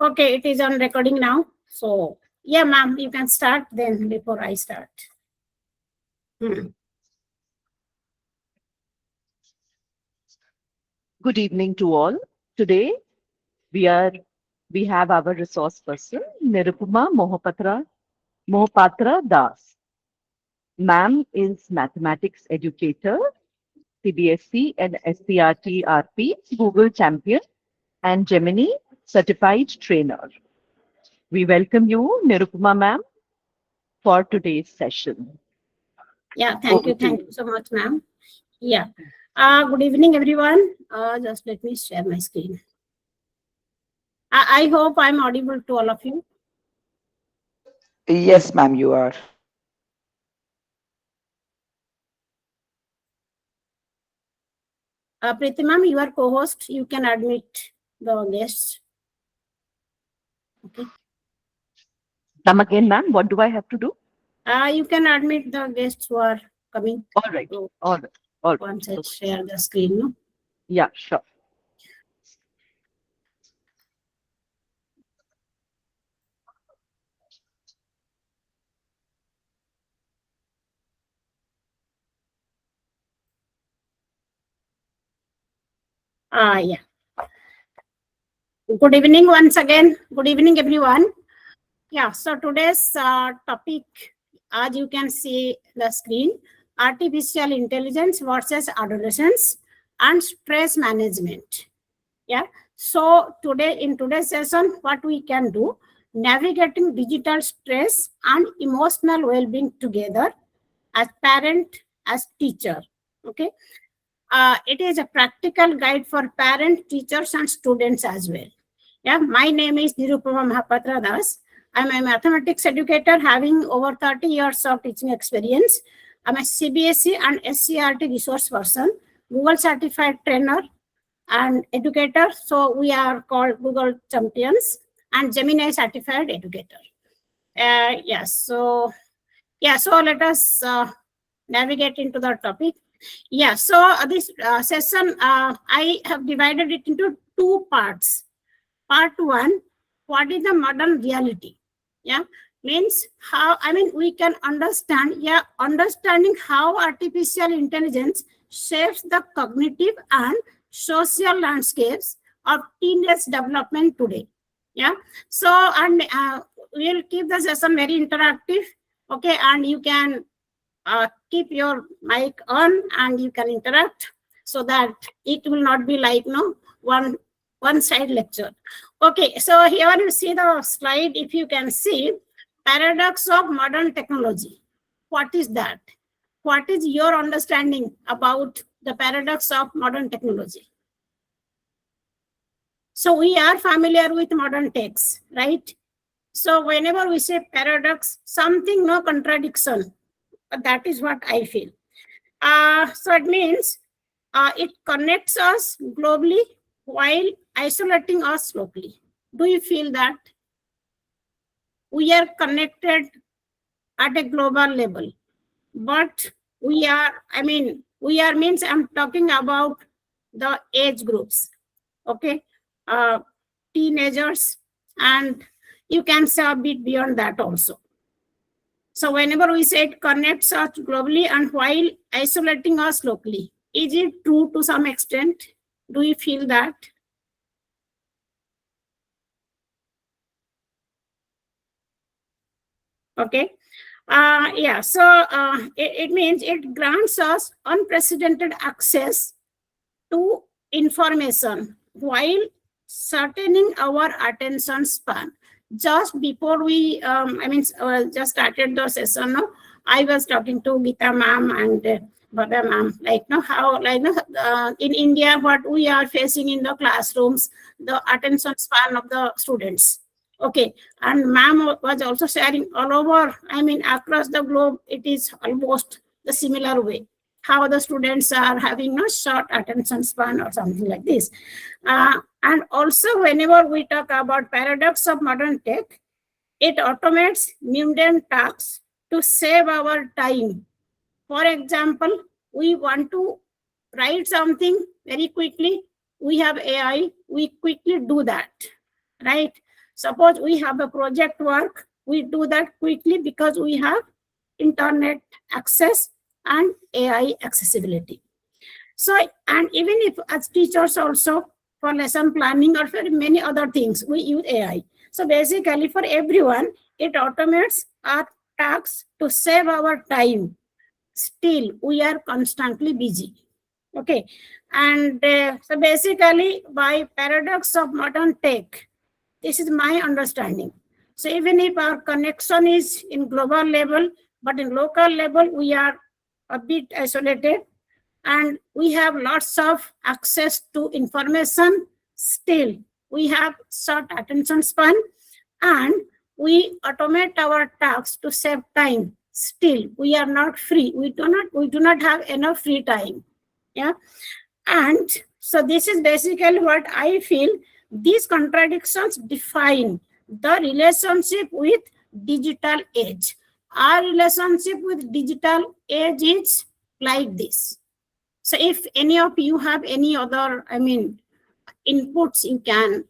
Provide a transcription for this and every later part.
Okay, it is on recording now. So, yeah, ma'am, you can start then before I start. Good evening to all. Today we have our resource person Nirupama Mohapatra Das. Ma'am is mathematics educator, CBSE and SCRT-RP Google champion and Gemini certified trainer. We welcome you, Nirupama ma'am, for today's session. Yeah, thank you. Thank you so much, ma'am. Yeah. Good evening, everyone. Just let me share my screen. I hope I'm audible to all of you. Yes, ma'am, you are. Preeti ma'am, you are co-host. You can admit the guests. Okay. Come again, ma'am. What do I have to do? You can admit the guests who are coming. All right. So All right. All right. once I share the screen, no? Yeah, sure. Yeah. Good evening once again. Good evening, everyone. Yeah, so today's topic, as you can see the screen, artificial intelligence versus adolescence and stress management. Yeah, so in today's session, what we can do, navigating digital stress and emotional well-being together as parent, as teacher. Okay, it is a practical guide for parents, teachers, and students as well. Yeah, my name is Nirupama Mahapatra Das. I'm a mathematics educator having over 30 years of teaching experience. I'm a CBSE and SCRT resource person, Google certified trainer and educator. So we are called Google champions and Gemini certified educator. So let us navigate into the topic. Yeah, so this session, I have divided it into two parts. Part one, what is the modern reality? Yeah, means how, we can understand, understanding how artificial intelligence shapes the cognitive and social landscapes of teenage development today. Yeah, so, and we'll keep the session very interactive. Okay, and you can keep your mic on and you can interact so that it will not be like one side lecture. Okay, so here you see the slide. If you can see, paradox of modern technology. What is that? What is your understanding about the paradox of modern technology? So we are familiar with modern techs, right? So whenever we say paradox, something, no contradiction. That is what I feel. So it means it connects us globally while isolating us locally. Do you feel that? We are connected at a global level, but we are means I'm talking about the age groups. Okay, teenagers, and you can say a bit beyond that also. So whenever we say it connects us globally and while isolating us locally, is it true to some extent? Do you feel that? Okay. It means it grants us unprecedented access to information while shortening our attention span. Just before we, just started the session, no, I was talking to Gita ma'am and Baba ma'am, in India, what we are facing in the classrooms, the attention span of the students. Okay, and ma'am was also sharing all over, across the globe, it is almost the similar way how the students are having no short attention span or something like this. And also, whenever we talk about paradox of modern tech, it automates mundane tasks to save our time. For example, we want to write something very quickly. We have AI, we quickly do that, right? Suppose we have a project work, we do that quickly because we have internet access and AI accessibility. So, and even if as teachers also, for lesson planning or for many other things, we use AI. So basically for everyone, it automates our tasks to save our time. Still, we are constantly busy. Okay. And so basically by paradox of modern tech, this is my understanding. So even if our connection is in global level, but in local level, we are a bit isolated and we have lots of access to information. Still, we have short attention span and we automate our tasks to save time. Still, we are not free. We do not have enough free time. Yeah. And so this is basically what I feel. These contradictions define the relationship with digital age. Our relationship with digital age is like this. So if any of you have any other, inputs, you can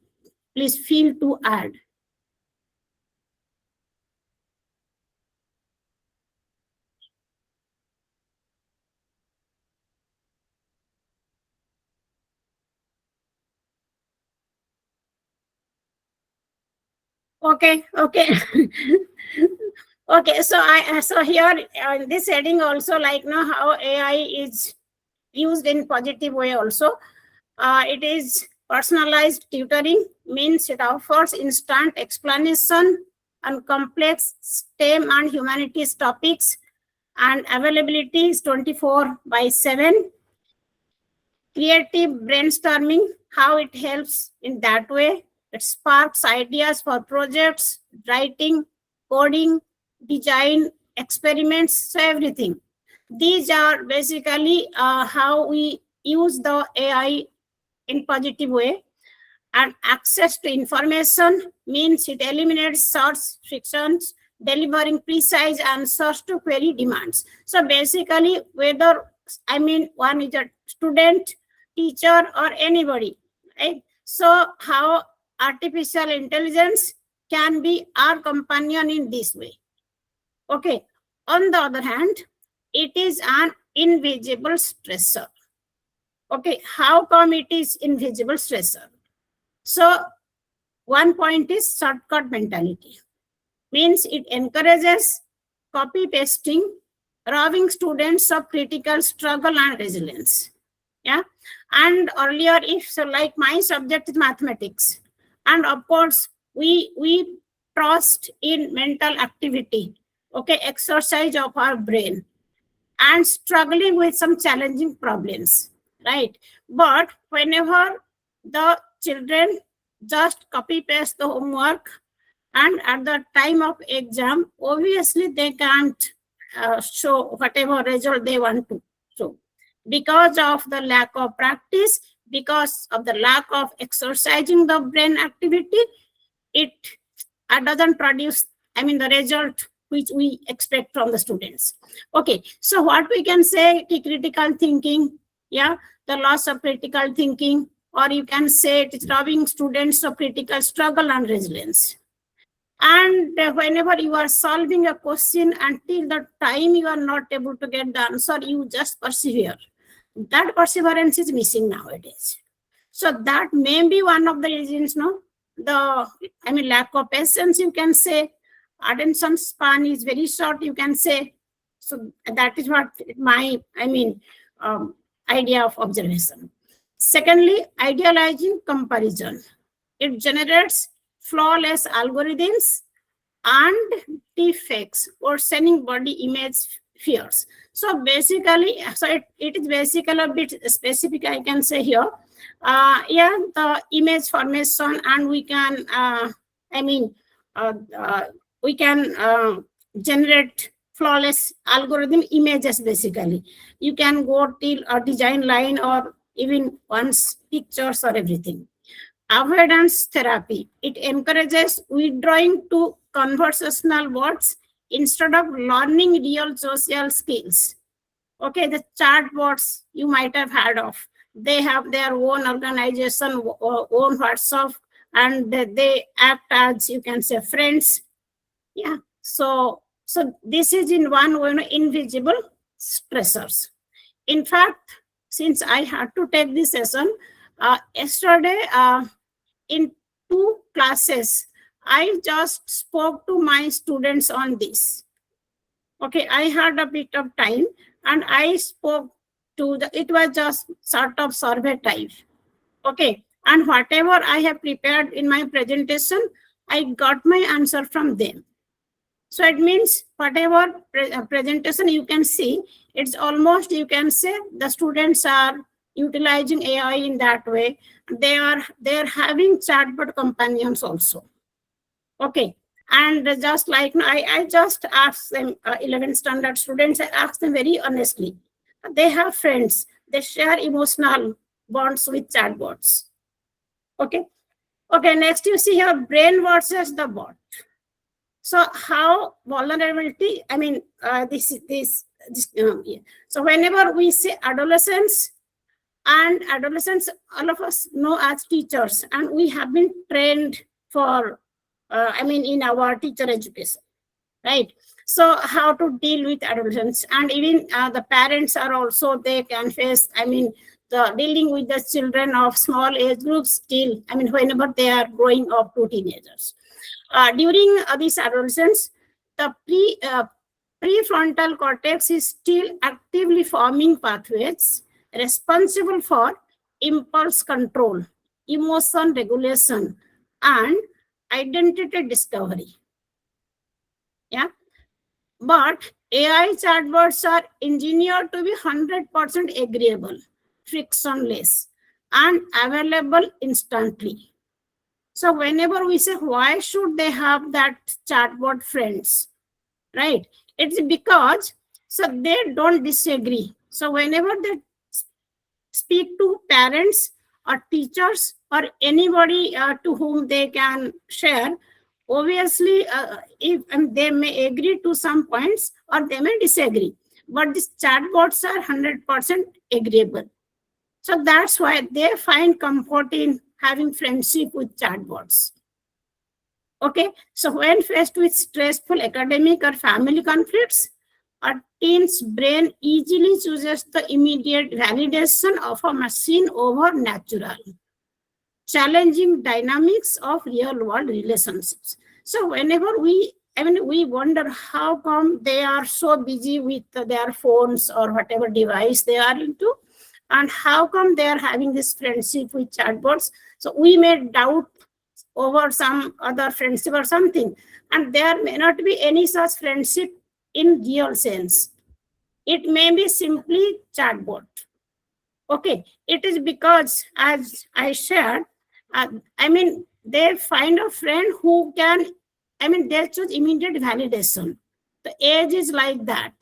please feel to add. Okay. Okay, so so here this heading also, like how AI is used in positive way also. It is personalized tutoring, means it offers instant explanation on complex STEM and humanities topics, and availability is 24/7. Creative brainstorming, how it helps in that way. It sparks ideas for projects, writing, coding, design, experiments, so everything. These are basically how we use the AI in positive way. And access to information means it eliminates search frictions, delivering precise answers to query demands. So basically, whether one is a student, teacher, or anybody, right? So how artificial intelligence can be our companion in this way. Okay. On the other hand, it is an invisible stressor. Okay, how come it is invisible stressor? So one point is shortcut mentality. Means it encourages copy pasting, robbing students of critical struggle and resilience. Yeah. And earlier, if so, like my subject is mathematics, and of course we trust in mental activity, okay, exercise of our brain, and struggling with some challenging problems, right? But whenever the children just copy paste the homework, and at the time of exam, obviously they can't show whatever result they want to show because of the lack of practice, because of the lack of exercising the brain activity. It doesn't produce the result which we expect from the students. Okay, so what we can say, critical thinking, yeah, the loss of critical thinking, or you can say it is robbing students of critical struggle and resilience. And whenever you are solving a question, until the time you are not able to get the answer, you just persevere. That perseverance is missing nowadays. So that may be one of the reasons, no? The lack of patience, you can say. Attention span is very short, you can say. So that is what my idea of observation. Secondly, idealizing comparison. It generates flawless algorithms and defects or sending body image fears. So basically, it is basically a bit specific, I can say here. The image formation, and we can we can generate flawless algorithm images. Basically, you can go till a design line or even once pictures or everything. Avoidance therapy, it encourages withdrawing to conversational bots instead of learning real social skills. Okay, the chatbots you might have heard of, they have their own organization, own WhatsApp and they act as, you can say, friends. Yeah. So this is in one way, invisible stressors. In fact, since I had to take this session yesterday, in 2 classes, I just spoke to my students on this. Okay, I had a bit of time and I spoke to it was just sort of survey type. Okay, and whatever I have prepared in my presentation, I got my answer from them. So it means whatever presentation you can see, it's almost, you can say, the students are utilizing AI in that way. They are having chatbot companions also. Okay. And just like I just asked them, 11th standard students, I asked them very honestly. They have friends. They share emotional bonds with chatbots. Okay. Okay. Next, you see here, brain versus the bot. So how vulnerability? I mean, this. Yeah. So whenever we say adolescents, all of us know as teachers, and we have been trained for, in our teacher education, right? So how to deal with adolescents, and even the parents are also, they can face, the dealing with the children of small age groups still, whenever they are growing up to teenagers. During this adolescence, the prefrontal cortex is still actively forming pathways responsible for impulse control, emotion regulation, and identity discovery. Yeah. But AI chatbots are engineered to be 100% agreeable, frictionless, and available instantly. So whenever we say, why should they have that chatbot friends, right? It's because, so they don't disagree. So whenever they speak to parents or teachers or anybody to whom they can share, obviously, if they may agree to some points or they may disagree, but these chatbots are 100% agreeable. So that's why they find comfort in having friendship with chatbots. Okay, so when faced with stressful academic or family conflicts, a teen's brain easily chooses the immediate validation of a machine over natural, challenging dynamics of real world relationships. So whenever we wonder how come they are so busy with their phones or whatever device they are into, and how come they are having this friendship with chatbots. So we may doubt over some other friendship or something, and there may not be any such friendship in real sense. It may be simply chatbot. Okay, it is because, as I shared, they find a friend who can, they choose immediate validation. The age is like that.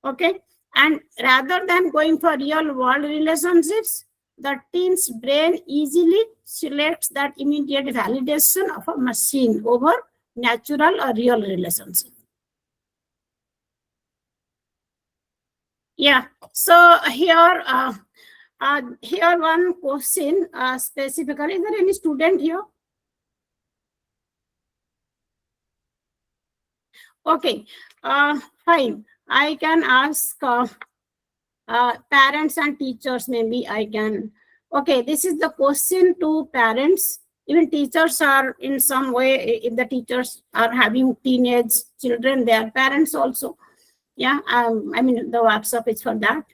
Okay, and rather than going for real world relationships, the teen's brain easily selects that immediate validation of a machine over natural or real relationship. Yeah. So here, here one question specifically. Is there any student here? Okay. Fine. I can ask parents and teachers. Maybe I can. Okay. This is the question to parents. Even teachers are in some way. If the teachers are having teenage children, their parents also. Yeah. The WhatsApp is for that.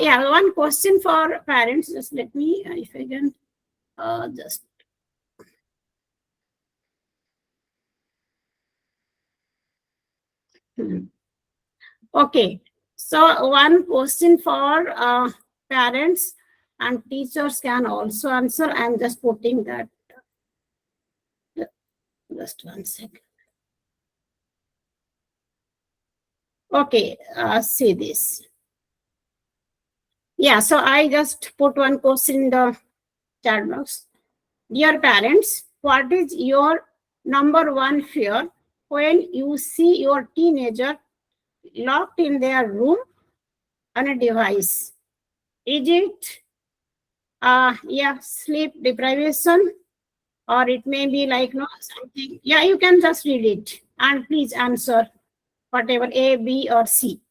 Yeah, one question for parents. Just let me, if I can, just. Okay, so one question for parents and teachers can also answer. I'm just putting that. Just 1 second. Okay, see this. Yeah, so I just put one question in the chat box. Dear parents, what is your number one fear when you see your teenager locked in their room on a device? Is it sleep deprivation, or it may be like no something. Yeah, you can just read it and please answer whatever A, B, or C.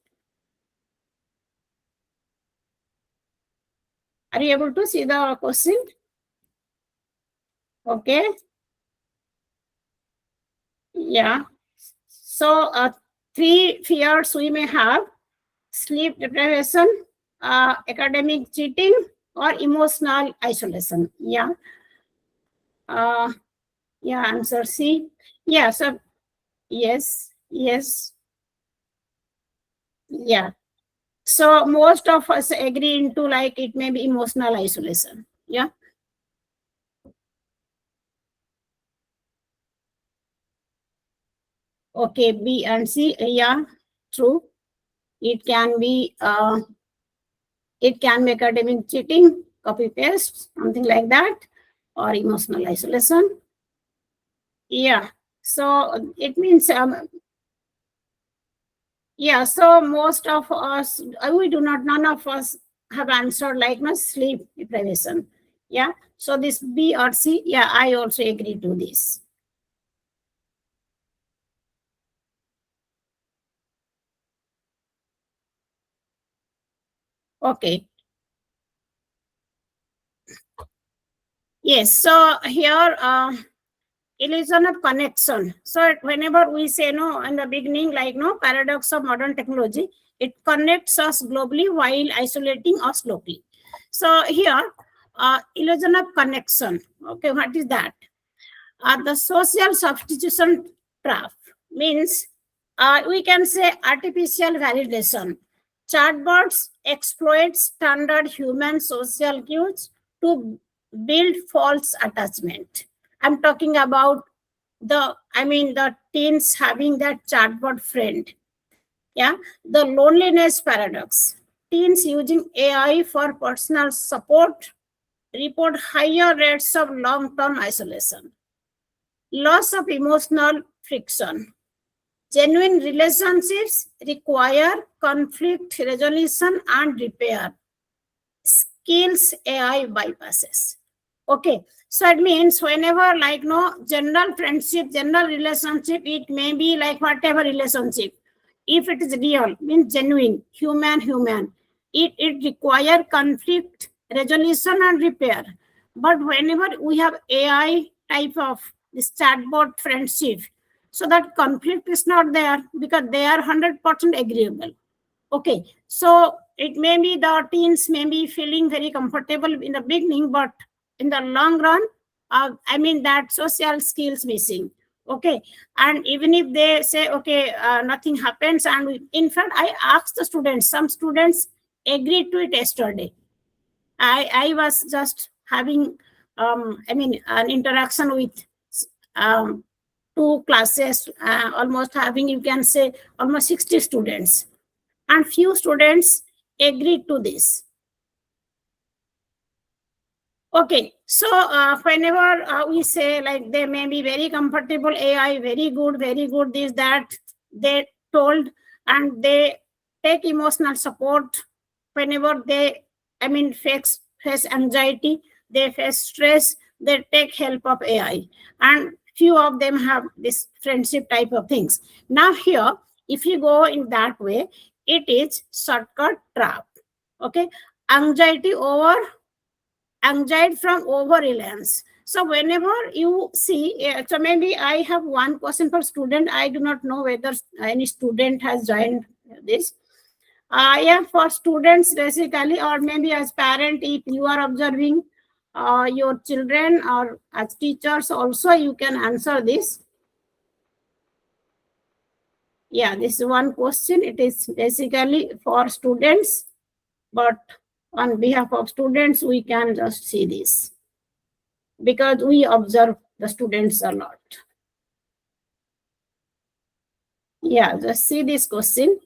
Are you able to see the question? Okay. Yeah. So, three fears we may have: sleep deprivation, academic cheating, or emotional isolation. Yeah. Uh, yeah, answer C. Yeah, so yes, yes, yeah. So most of us agree into like it may be emotional isolation. Yeah. Okay, B and C. Yeah, true. It can be academic cheating, copy paste, something like that, or emotional isolation. Yeah. So it means yeah. So most of us we do not. None of us have answered like no sleep deprivation. Yeah. So this B or C. Yeah, I also agree to this. Okay. Yes. So here illusion of connection. So whenever we say no in the beginning, like no paradox of modern technology, it connects us globally while isolating us locally. So here, illusion of connection. Okay, what is that? The social substitution trap means we can say artificial validation. Chatbots exploit standard human social cues to build false attachment. I'm talking about the teens having that chatbot friend. Yeah, the loneliness paradox. Teens using AI for personal support report higher rates of long-term isolation. Loss of emotional friction. Genuine relationships require conflict resolution and repair. Skills AI bypasses. Okay, so it means whenever like no general friendship, general relationship, it may be like whatever relationship. If it is real, means genuine, human, it require conflict resolution and repair. But whenever we have AI type of this chatbot friendship, so that conflict is not there because they are 100% agreeable. Okay, so it may be the teens may be feeling very comfortable in the beginning, but in the long run, that social skills missing. Okay, and even if they say, okay, nothing happens, and in fact, I asked the students, some students agreed to it yesterday. I was just having, an interaction with um, two classes, almost having, you can say, almost 60 students and few students agreed to this. Okay, so whenever we say like they may be very comfortable AI, very good, this, that, they told, and they take emotional support whenever they, face anxiety, they face stress, they take help of AI. And few of them have this friendship type of things. Now here, if you go in that way, it is shortcut trap. Okay, anxiety over anxiety from over reliance. So whenever you see, so maybe I have one question for student. I do not know whether any student has joined this. Yeah, for students basically, or maybe as parent, if you are observing your children, or as teachers also, you can answer this. Yeah, this is one question. It is basically for students, but on behalf of students, we can just see this because we observe the students a lot. Yeah, just see this question.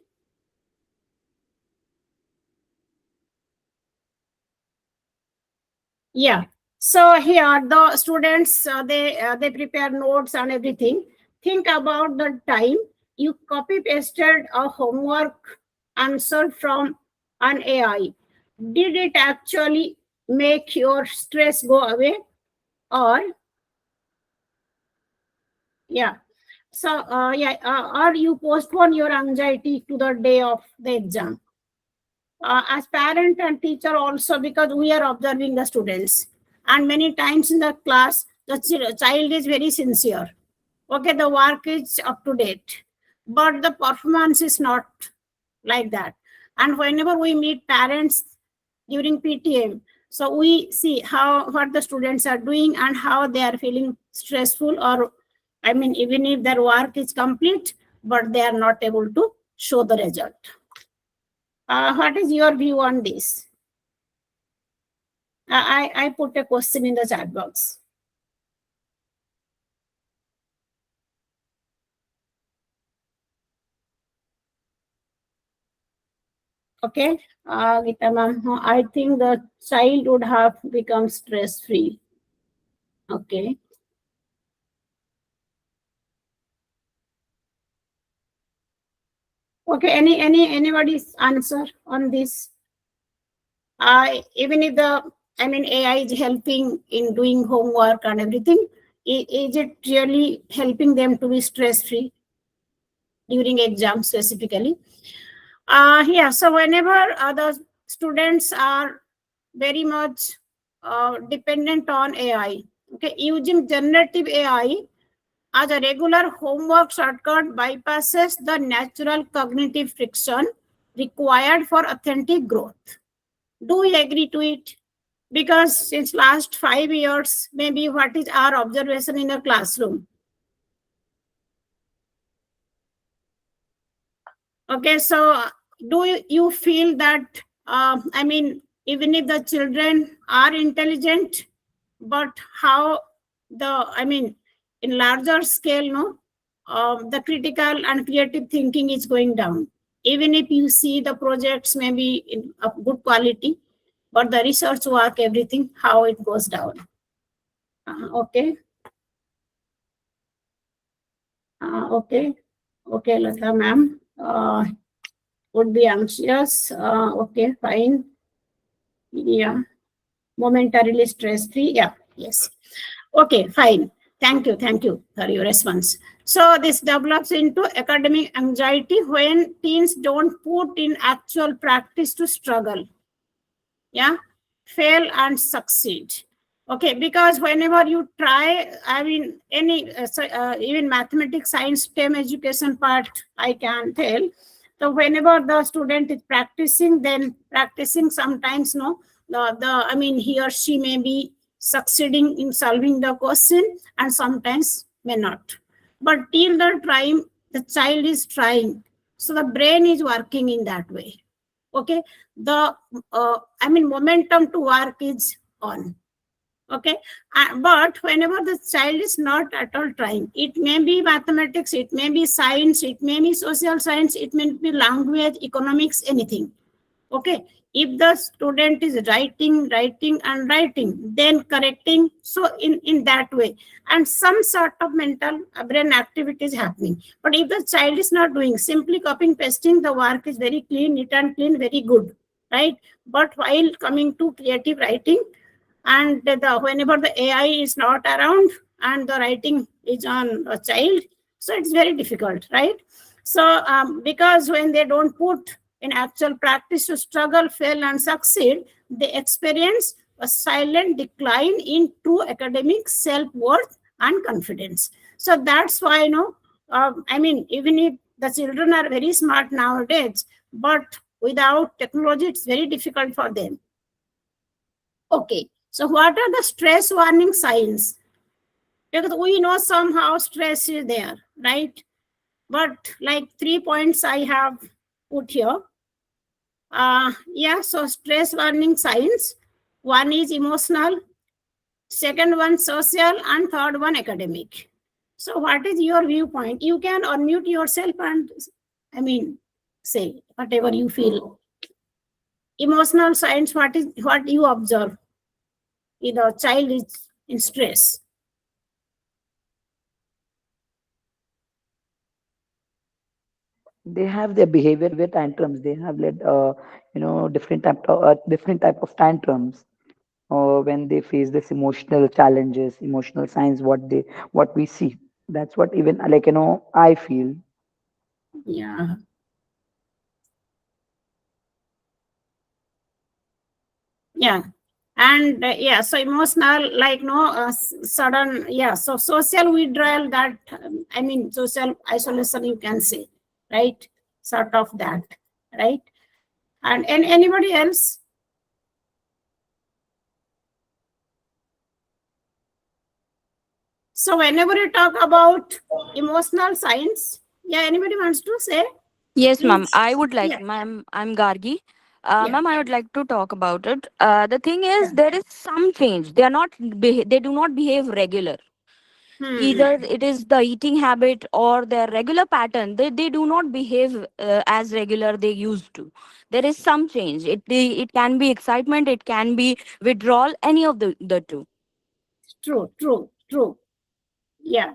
Yeah. So here the students they prepare notes and everything. Think about the time you copy pasted a homework answer from an AI. Did it actually make your stress go away, or Yeah. So, yeah, or you postpone your anxiety to the day of the exam. As parent and teacher also, because we are observing the students, and many times in the class, the child is very sincere. Okay, the work is up to date, but the performance is not like that. And whenever we meet parents during PTM, so we see how what the students are doing and how they are feeling stressful, or I mean, even if their work is complete, but they are not able to show the result. What is your view on this? I put a question in the chat box. Okay, Gita ma'am, I think the child would have become stress free. Okay. Okay. Anybody's answer on this? Even if the I mean AI is helping in doing homework and everything, is it really helping them to be stress free during exam specifically? Yeah. So whenever the students are very much dependent on AI, okay, using generative AI as a regular homework shortcut bypasses the natural cognitive friction required for authentic growth. Do we agree to it? Because since last 5 years, maybe what is our observation in the classroom? Okay, so do you feel that, I mean, even if the children are intelligent, but how I mean, in larger scale, no, the critical and creative thinking is going down. Even if you see the projects maybe in of good quality, but the research work, everything, how it goes down. Okay, okay, okay, Lata ma'am. Would be anxious. Okay, fine. Yeah, momentarily stress free. Yeah, yes. Okay, fine. Thank you for your response. So this develops into academic anxiety when teens don't put in actual practice to struggle. Yeah, fail and succeed. Okay, because whenever you try, I mean, even mathematics, science, STEM education part, I can tell. So whenever the student is practicing, then practicing sometimes, no, I mean, he or she may be succeeding in solving the question, and sometimes may not. But till the time the child is trying, so the brain is working in that way. Okay, the I mean, momentum to work is on. Okay, but whenever the child is not at all trying, it may be mathematics, it may be science, it may be social science, it may be language, economics, anything. Okay, if the student is writing and writing, then correcting, so in that way, and some sort of mental brain activity is happening. But if the child is not doing, simply copying pasting, the work is very clean, neat and clean, very good, right? But while coming to creative writing, and whenever the AI is not around and the writing is on a child, so it's very difficult, right? So because when they don't put in actual practice to struggle, fail, and succeed, they experience a silent decline in true academic self-worth and confidence. So that's why, I mean, even if the children are very smart nowadays, but without technology, it's very difficult for them. Okay, so what are the stress warning signs? Because we know somehow stress is there, right? But like 3 points I have put here. Yeah, so stress warning signs. One is emotional, second one social, and third one academic. So what is your viewpoint? You can unmute yourself and, I mean, say whatever you feel. Emotional signs, what you observe? The child is in stress. They have their behavior tantrums. They have led different type of tantrums when they face this emotional challenges, emotional signs, what we see. That's what even like I feel. Yeah. Yeah. And yeah, so emotional, like no sudden, yeah. So social withdrawal, that I mean social isolation, you can say, right? Sort of that, right? And anybody else? So whenever you talk about emotional science, yeah, anybody wants to say, Yes, ma'am. please? I would like, Yeah, ma'am, I'm Gargi. yeah, Ma'am, I would like to talk about it. The thing is, yeah. there is some change. They are not, they do not behave regular. Hmm. Either it is the eating habit or their regular pattern. They do not behave as regular they used to. There is some change. It can be excitement. It can be withdrawal. Any of the two. True, true, true. Yeah.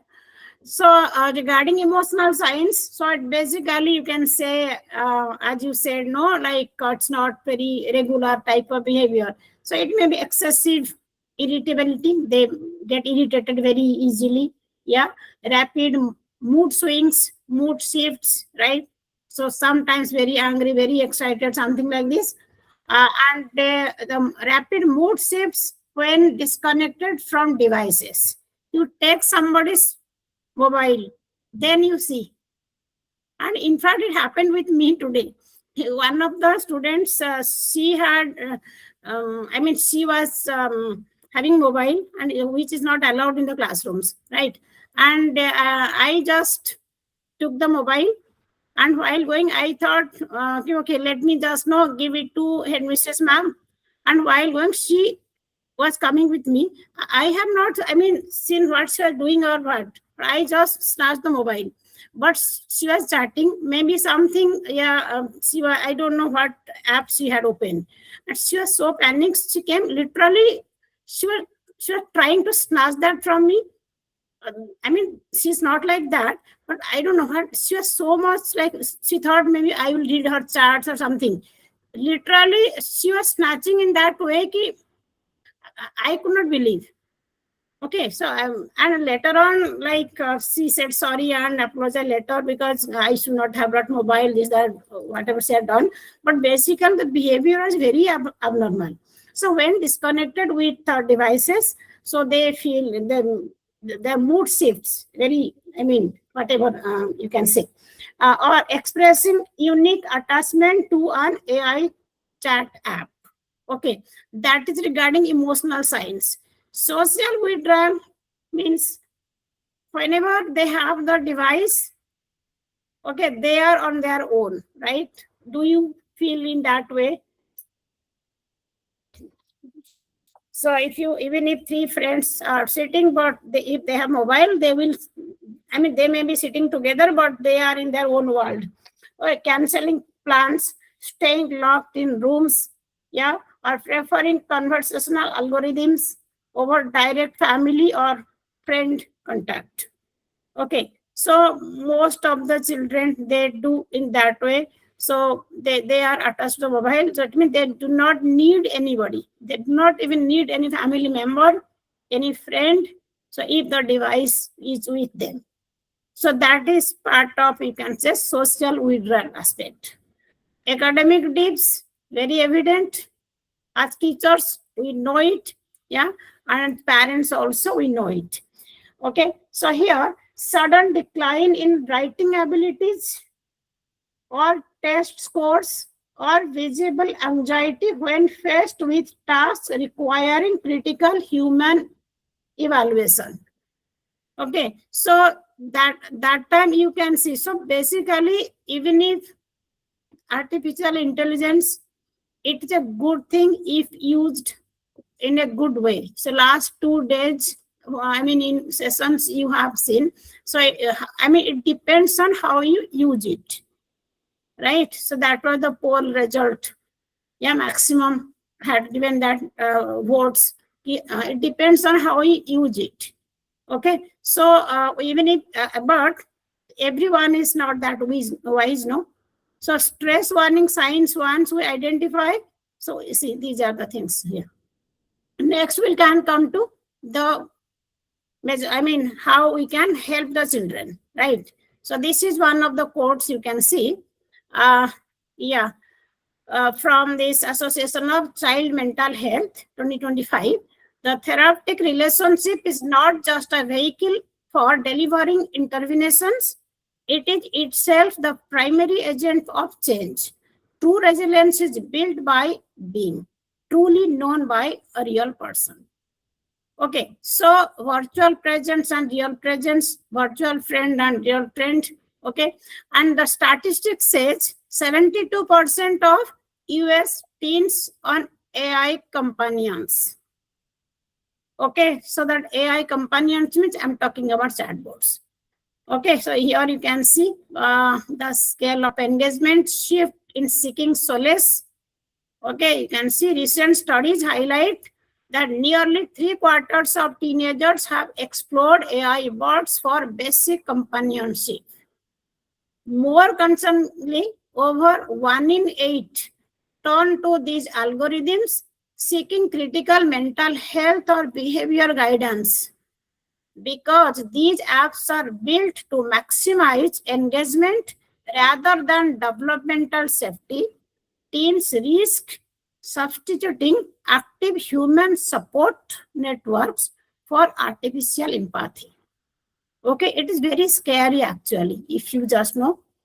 So regarding emotional science, so it basically you can say, as you said, no, like it's not very regular type of behavior. So it may be excessive irritability. They get irritated very easily. Yeah, rapid mood swings, mood shifts, right? So sometimes very angry, very excited, something like this. And the rapid mood shifts when disconnected from devices. You take somebody's mobile, then you see. And in fact, it happened with me today. One of the students, she had, I mean, she was having mobile, and which is not allowed in the classrooms, right? And I just took the mobile, and while going, I thought, okay, let me just no give it to headmistress ma'am. And while going, she was coming with me. I have not, I mean, seen what she was doing or what. I just snatched the mobile. But she was chatting, maybe something, yeah, she was, I don't know what app she had opened. And she was so panicked. She came literally, she was trying to snatch that from me. I mean, she's not like that, but I don't know what. She was so much like, she thought maybe I will read her charts or something. Literally, she was snatching in that way. Ki, I could not believe. Okay, so and later on, like she said sorry and apologized later because I should not have brought mobile. This that whatever she had done, but basically the behavior is very abnormal. So when disconnected with devices, so they feel their mood shifts very. I mean, whatever you can say, or expressing unique attachment to an AI chat app. Okay, that is regarding emotional science. Social withdrawal means whenever they have the device, okay, they are on their own, right? Do you feel in that way? So if you, even if three friends are sitting, but if they have mobile, they will, I mean, they may be sitting together, but they are in their own world. Okay, canceling plans, staying locked in rooms, yeah, or preferring conversational algorithms over direct family or friend contact. Okay, so most of the children they do in that way. So they are attached to mobile. So it means they do not need anybody. They do not even need any family member, any friend. So if the device is with them. So that is part of, you can say, social withdrawal aspect. Academic dips, very evident. As teachers, we know it. Yeah. And parents also, we know it. Okay, so here, sudden decline in writing abilities or test scores or visible anxiety when faced with tasks requiring critical human evaluation. Okay, so that time you can see. So basically, even if artificial intelligence, it is a good thing if used in a good way. So last 2 days, I mean, in sessions you have seen. So I mean, it depends on how you use it, right? So that was the poll result. Yeah, maximum had given that votes. It depends on how you use it. Okay, so even if but everyone is not that wise, no. So stress warning signs once we identify. So you see, these are the things here. Next, we can come to the how we can help the children, right? So this is one of the quotes you can see. Yeah, from this Association of Child Mental Health 2025. The therapeutic relationship is not just a vehicle for delivering interventions, it is itself the primary agent of change. True resilience is built by being truly known by a real person. Okay, so virtual presence and real presence, virtual friend and real friend. Okay, and the statistics says 72% of US teens on AI companions. Okay, so that AI companions means I'm talking about chatbots. Okay, so here you can see the scale of engagement shift in seeking solace. Okay, you can see recent studies highlight that nearly 3/4 of teenagers have explored AI bots for basic companionship. More concerningly, over 1 in 8 turn to these algorithms seeking critical mental health or behavior guidance. Because these apps are built to maximize engagement rather than developmental safety, teens risk substituting active human support networks for artificial empathy. Okay, it is very scary actually. If you just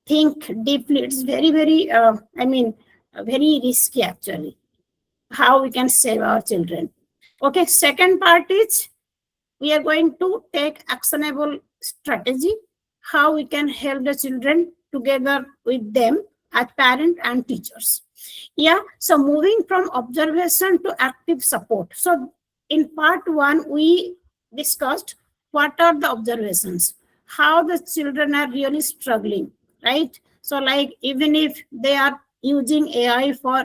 think deeply, it's very, very, very risky actually. How we can save our children. Okay, second part is we are going to take actionable strategy, how we can help the children together with them as parents and teachers. Yeah, so moving from observation to active support. So in part one, we discussed what are the observations, how the children are really struggling, right? So like even if they are using AI for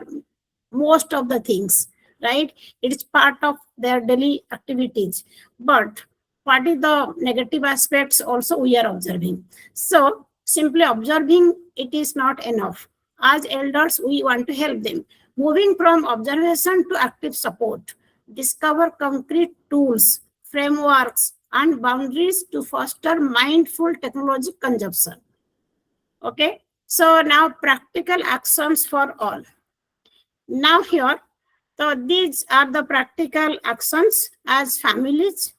most of the things, right? It's part of their daily activities. But what is the negative aspects also we are observing. So simply observing it is not enough. As elders, we want to help them. Moving from observation to active support, discover concrete tools, frameworks, and boundaries to foster mindful technology consumption. Okay, so now practical actions for all. Now here, so these are the practical actions as families,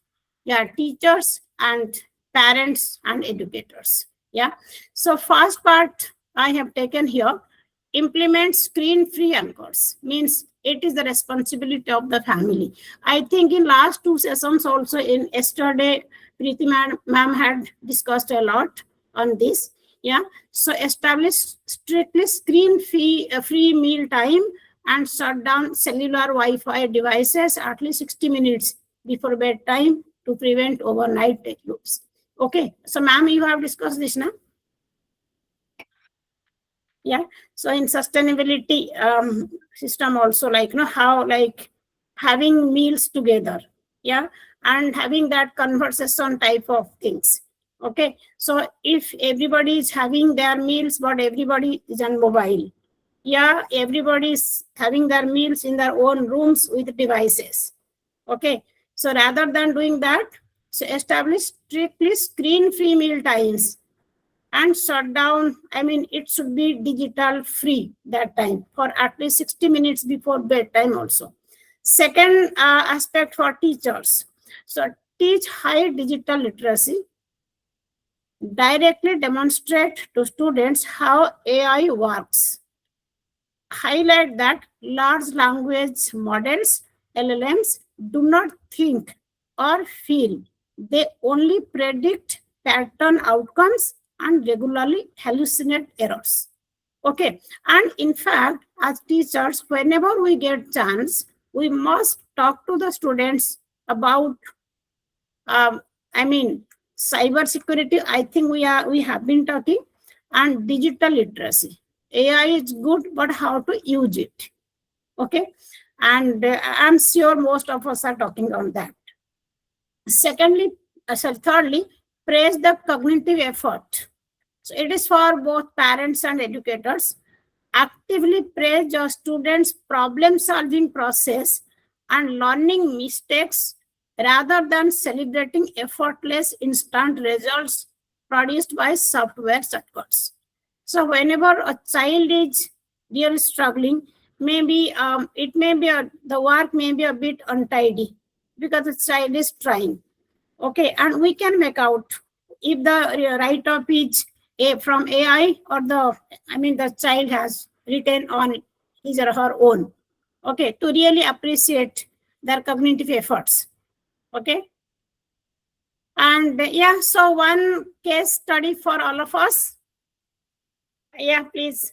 yeah, teachers and parents and educators. Yeah. So first part I have taken here, implement screen-free anchors. Means it is the responsibility of the family. I think in last two sessions also in yesterday, Preeti ma'am had discussed a lot on this. Yeah. So establish strictly screen-free meal time and shut down cellular Wi-Fi devices at least 60 minutes before bedtime to prevent overnight tech loops. Okay, so ma'am, you have discussed this now? Yeah, so in sustainability system also, like how like having meals together, yeah, and having that conversation type of things. Okay, so if everybody is having their meals but everybody is on mobile, yeah, everybody is having their meals in their own rooms with devices. Okay, so rather than doing that, so establish strictly screen-free meal times and shut down. It should be digital free that time for at least 60 minutes before bedtime also. Second aspect for teachers. So teach high digital literacy. Directly demonstrate to students how AI works. Highlight that large language models, LLMs, do not think or feel. They only predict pattern outcomes and regularly hallucinate errors. Okay, and in fact, as teachers, whenever we get chance, we must talk to the students about cyber security. I think we have been talking, and digital literacy. AI is good, but how to use it? Okay, and I'm sure most of us are talking on that. Thirdly, praise the cognitive effort. So it is for both parents and educators. Actively praise your students' problem-solving process and learning mistakes rather than celebrating effortless instant results produced by software shortcuts. So whenever a child is really struggling, maybe it may be the work may be a bit untidy because the child is trying. Okay, and we can make out if the write-up is from AI or the child has written on his or her own. Okay, to really appreciate their cognitive efforts. Okay, and yeah, so one case study for all of us. Yeah, please.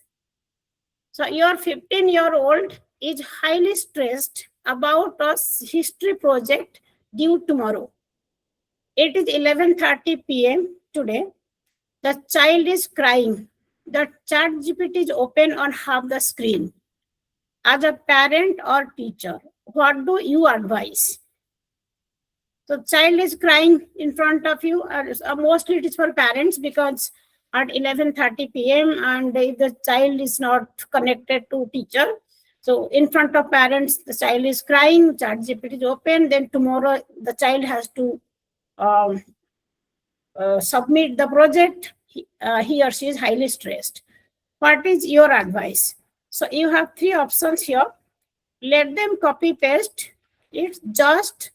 So your 15-year-old is highly stressed about a history project due tomorrow. It is 11:30 p.m. today. The child is crying. The chat GPT is open on half the screen. As a parent or teacher, what do you advise? So child is crying in front of you. Mostly it is for parents because at 11:30 p.m. and if the child is not connected to teacher, so in front of parents, the child is crying, chat GPT is open, then tomorrow the child has to submit the project. He or she is highly stressed. What is your advice? So you have three options here. Let them copy paste. It's just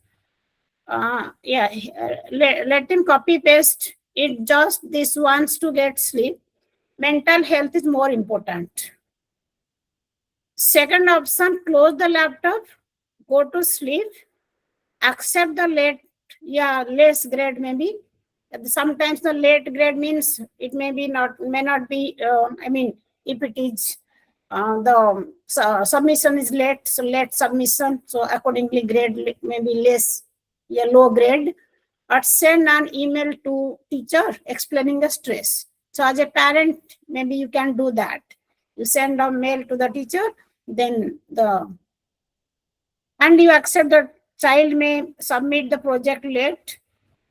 let them copy paste. It just this wants to get sleep. Mental health is more important. Second option, close the laptop, go to sleep, accept the less grade maybe. Sometimes the late grade means it may not be, if it is the submission is late, so late submission, so accordingly grade may be less, low grade, or send an email to teacher explaining the stress. So as a parent, maybe you can do that. You send a mail to the teacher, then and you accept that child may submit the project late.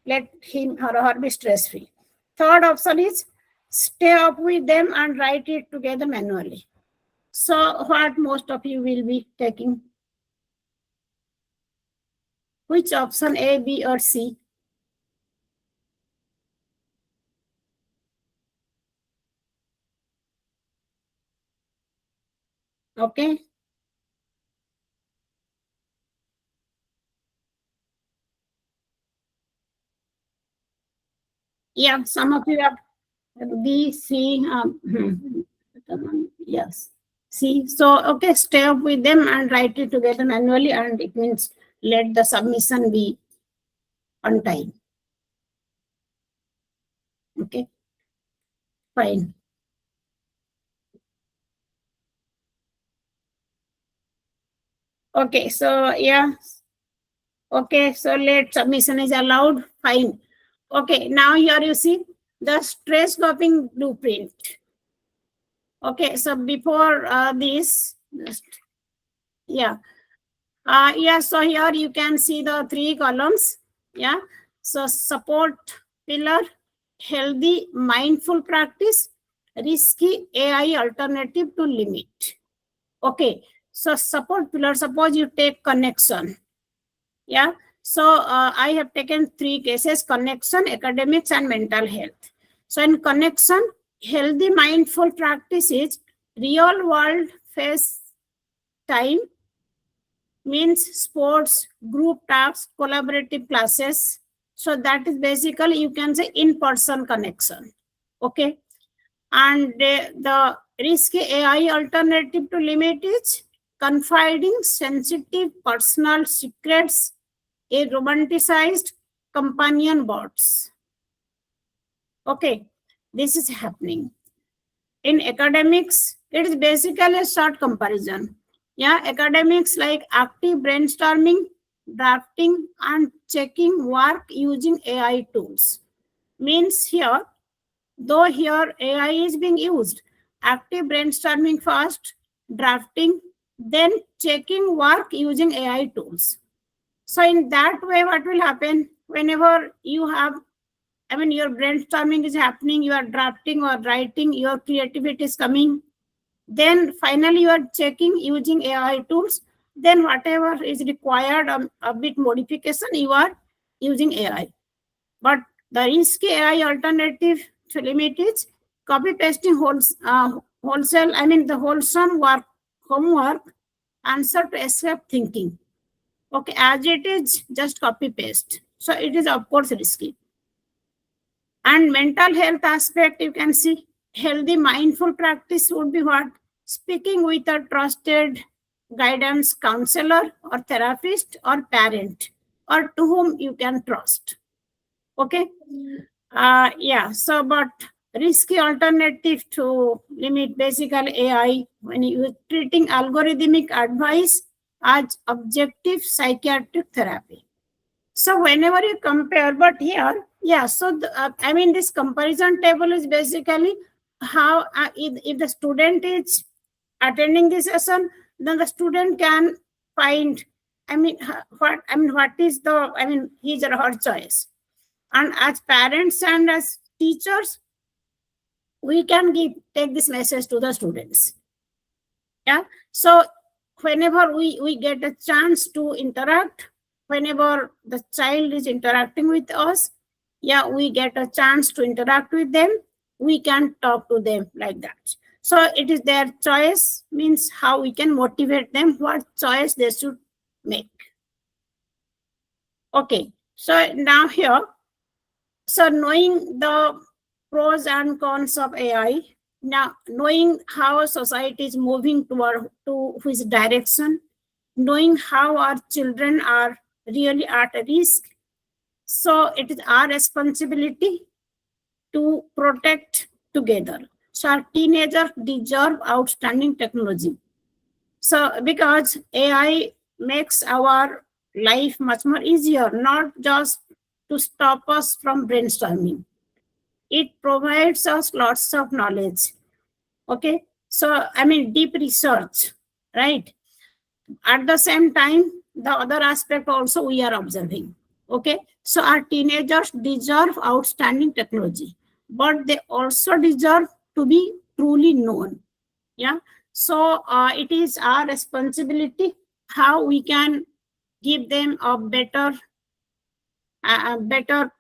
Let him or her be stress-free. Third option is stay up with them and write it together manually. So what most of you will be taking? Which option, A, B, or C? Okay. Yeah, some of you have B, C. Yes. C. So, okay, stay up with them and write it together manually, and it means let the submission be on time. Okay. Fine. Okay, so yeah. Okay, so late submission is allowed. Fine. Okay, now here you see the stress coping blueprint. Okay, so before this, yeah. So here you can see the three columns. Yeah. So support pillar, healthy mindful practice, risky AI alternative to limit. Okay. So support pillar, suppose you take connection. Yeah. So I have taken three cases: connection, academics, and mental health. So in connection, healthy mindful practice is real world face time, means sports, group tasks, collaborative classes. So that is basically, you can say, in-person connection. Okay. And the risky AI alternative to limit is confiding sensitive personal secrets in romanticized companion bots. Okay. This is happening. In academics, it is basically a short comparison. Yeah, academics like active brainstorming, drafting, and checking work using AI tools. Means here, though here AI is being used, active brainstorming first, drafting, then checking work using AI tools. So in that way, what will happen whenever you have, your brainstorming is happening, you are drafting or writing, your creativity is coming. Then finally you are checking using AI tools. then whatever is required, a bit modification, you are using AI. But the risky AI alternative to limit is copy pasting wholesale, the wholesome work, homework, answer to escape thinking. Okay, as it is, just copy paste. So it is of course risky. And mental health aspect, you can see healthy mindful practice would be what? Speaking with a trusted guidance counselor or therapist or parent or to whom you can trust. Okay. Yeah. So, but risky alternative to limit basically AI when you treating algorithmic advice as objective psychiatric therapy. So whenever you compare, but here, yeah. So this comparison table is basically how if the student is attending this session, then the student can find. What is the his or her choice, and as parents and as teachers, we can take this message to the students. Yeah. So whenever we get a chance to interact, whenever the child is interacting with us, yeah, we get a chance to interact with them, we can talk to them like that. So it is their choice, means how we can motivate them, what choice they should make. Okay. So now here, so knowing the pros and cons of AI, now knowing how society is moving to which direction, knowing how our children are really at risk. So it is our responsibility to protect together. So our teenagers deserve outstanding technology. So because AI makes our life much more easier, not just to stop us from brainstorming. It provides us lots of knowledge. Okay. So deep research, right? At the same time, the other aspect also we are observing. Okay. So our teenagers deserve outstanding technology, but they also deserve to be truly known. Yeah. So it is our responsibility how we can give them a better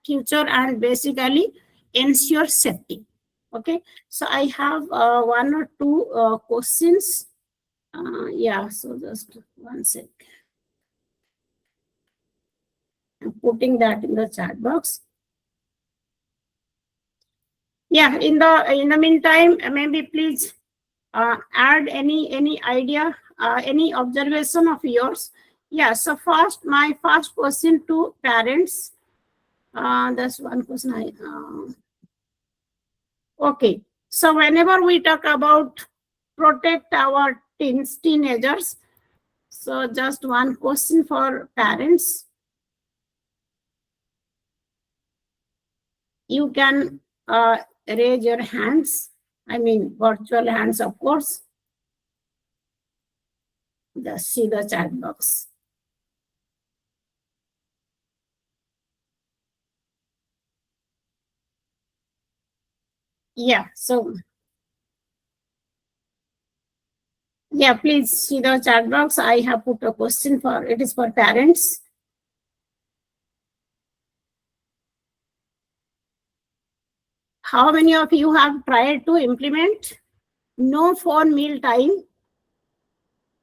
future and basically ensure safety. Okay. So I have one or two questions. Yeah. So just one sec. I'm putting that in the chat box. Yeah. In the meantime, maybe please add any idea, any observation of yours. Yeah. So first, my first question to parents. That's one question I. Okay. So whenever we talk about protect our teenagers, so just one question for parents. You can raise your hands. Virtual hands, of course. Just see the chat box. Yeah. So yeah, please see the chat box. I have put a question for it is for parents. How many of you have tried to implement no phone meal time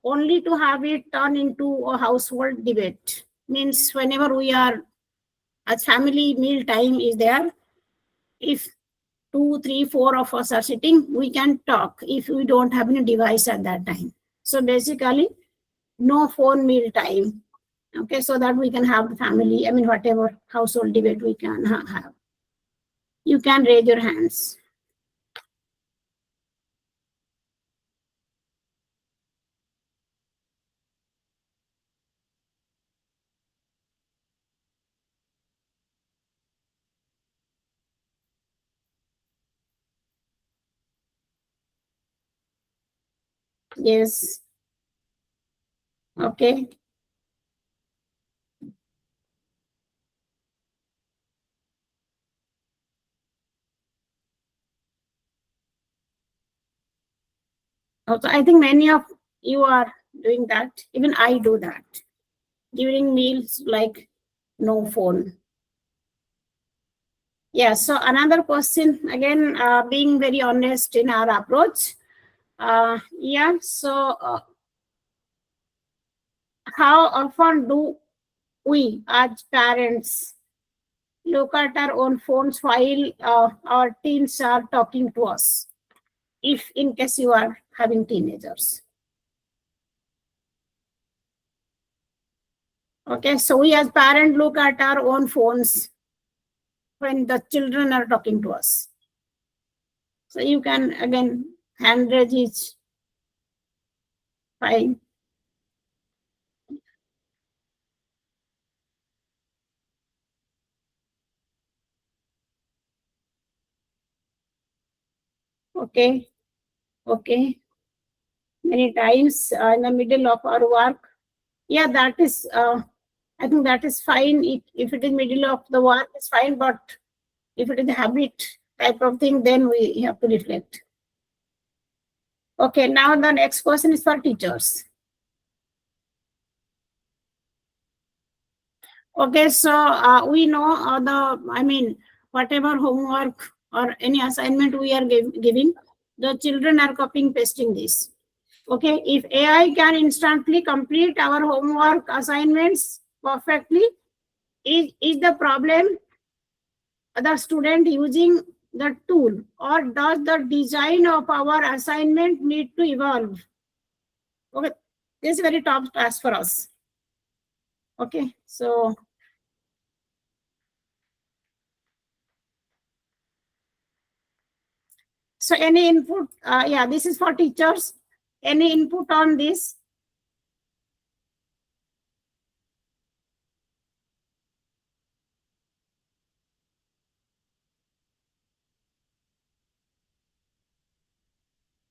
only to have it turn into a household debate? Means whenever we are as family meal time is there, if 2, 3, 4 of us are sitting, we can talk if we don't have any device at that time. So basically, no phone meal time. Okay, so that we can have the family, whatever household debate we can have. You can raise your hands. Yes. Okay. Also, I think many of you are doing that. Even I do that. During meals, like no phone. Yeah, so another question, again, being very honest in our approach. Yeah, so how often do we as parents look at our own phones while our teens are talking to us, if in case you are having teenagers? Okay, so we as parents look at our own phones when the children are talking to us. So you can again hand raise is fine. Okay, okay. Many times in the middle of our work. Yeah, that is, I think that is fine. If it is middle of the work, it's fine. But if it is a habit type of thing, then we have to reflect. Okay, now the next question is for teachers. Okay, so we know whatever homework or any assignment we are giving, the children are copying, pasting this. Okay, if AI can instantly complete our homework assignments perfectly, is the problem the student using the tool, or does the design of our assignment need to evolve? Okay, this is very top task for us. Okay, so any input? Yeah, this is for teachers. Any input on this?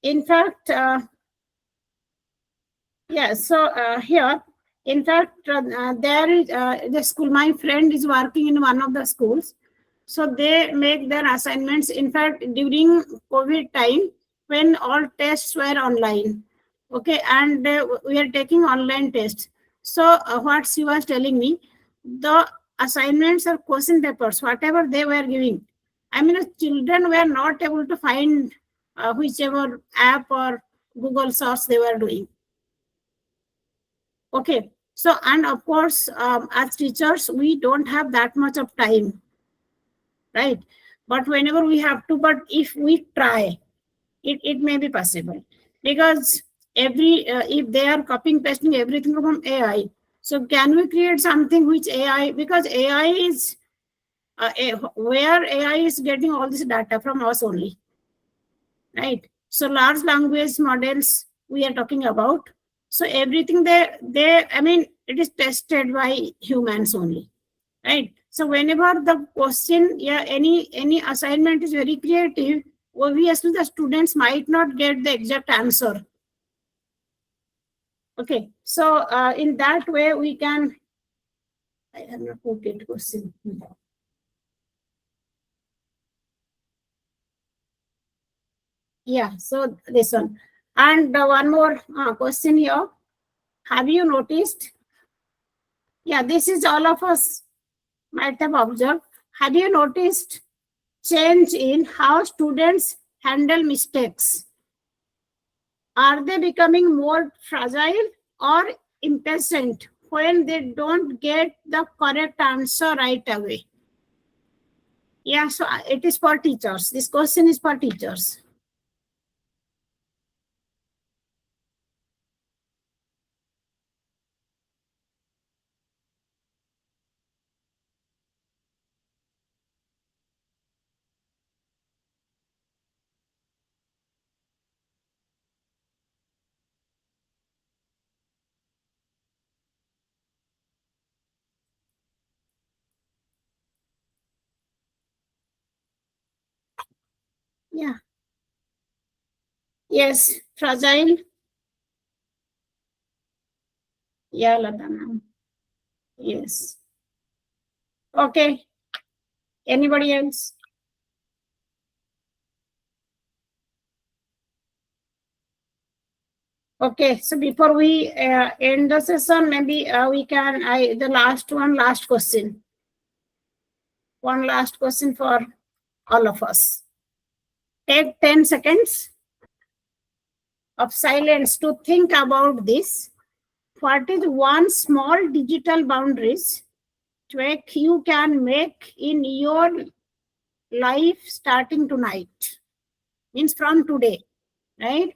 In fact, yeah, so here, in fact, there is the school, my friend is working in one of the schools. So they make their assignments. In fact, during COVID time, when all tests were online, okay, and we are taking online tests. So what she was telling me, the assignments or question papers, whatever they were giving, the children were not able to find whichever app or Google search they were doing. Okay, so and of course, as teachers, we don't have that much of time, right? But whenever we have to, but if we try, it may be possible, because if they are copying pasting everything from AI, so can we create something which AI, because AI is where AI is getting all this data from us only, right? So large language models we are talking about, so everything it is tested by humans only, right? So whenever the question, yeah, any assignment is very creative, obviously the students might not get the exact answer. Okay, so in that way we can, I have not put it question. Yeah, so this one. And one more question here. Have you noticed? Yeah, this is all of us might have observed. Have you noticed change in how students handle mistakes? Are they becoming more fragile or impatient when they don't get the correct answer right away? Yeah, so it is for teachers. This question is for teachers. Yeah. Yes, fragile. Yeah, Ladana. Yes. Okay. Anybody else? Okay, so before we end the session, maybe we can, the last question. One last question for all of us. Take 10 seconds of silence to think about this. What is one small digital boundaries tweak you can make in your life starting tonight? Means from today, right?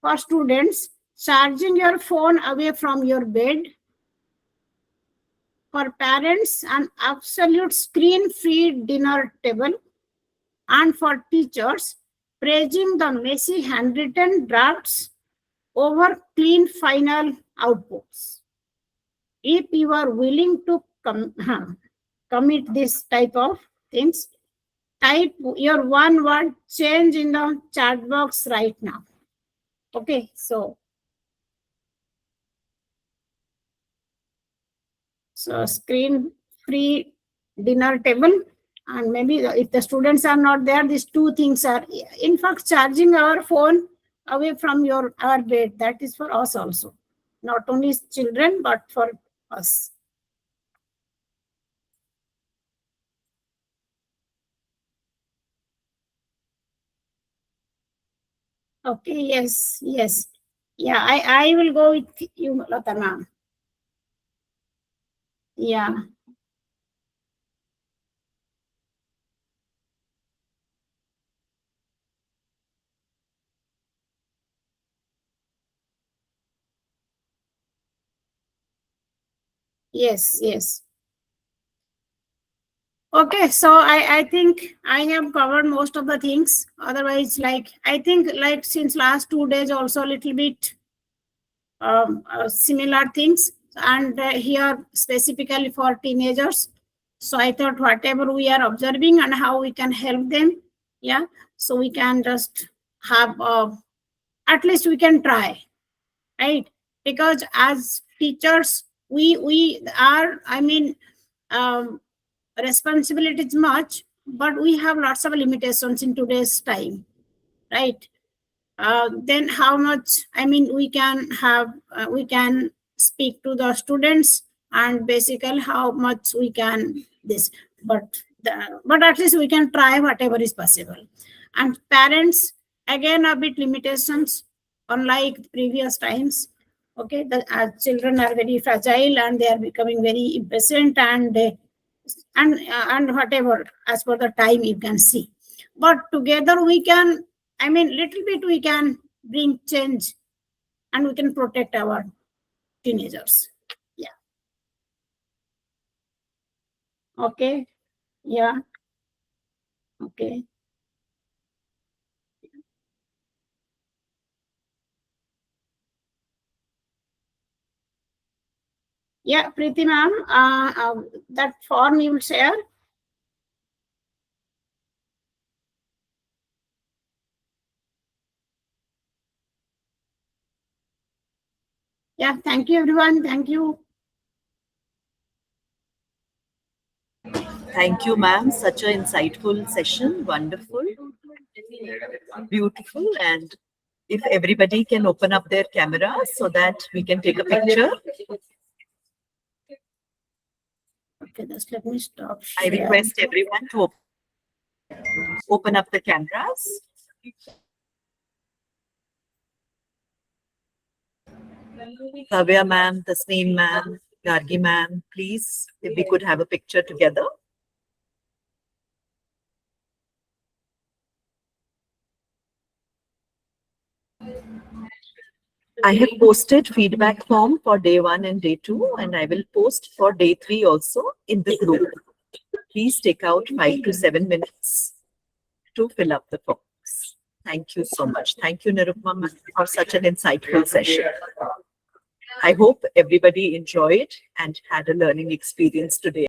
For students, charging your phone away from your bed. For parents, an absolute screen-free dinner table. And for teachers, praising the messy handwritten drafts over clean final outputs. If you are willing to commit this type of things, type your one word change in the chat box right now. Okay, so screen free dinner table, and maybe if the students are not there, these two things are, in fact, charging our phone away from our bed. That is for us also, not only children but for us. Okay, yes. Yeah, I will go with you, Lata ma'am. Yeah. Yes. Okay, so I think I have covered most of the things. Otherwise, I think since last 2 days also a little bit similar things, and here specifically for teenagers. So I thought whatever we are observing and how we can help them, yeah. So we can just have at least we can try, right? Because as teachers, we are, responsibilities much, but we have lots of limitations in today's time, right? Then how much, we can have, we can speak to the students, and basically how much we can this, but but at least we can try whatever is possible. And parents, again, a bit limitations, unlike previous times. Okay, the children are very fragile and they are becoming very impatient, and whatever as per the time you can see, but together we can, little bit we can bring change, and we can protect our teenagers. Yeah. Okay. Yeah. Okay. Yeah, Preeti ma'am, that form you will share. Yeah, thank you everyone. Thank you. Thank you, ma'am. Such an insightful session. Wonderful. Beautiful. And if everybody can open up their camera so that we can take a picture. Okay, just let me stop. I request everyone to open up the cameras. Kavya ma'am, Tasneem ma'am, Gargi ma'am, please, if we could have a picture together. I have posted feedback form for day 1 and day 2, and I will post for day 3 also in the group. Please take out 5 to 7 minutes to fill up the forms. Thank you so much. Thank you, Nirupama, for such an insightful session. I hope everybody enjoyed and had a learning experience today.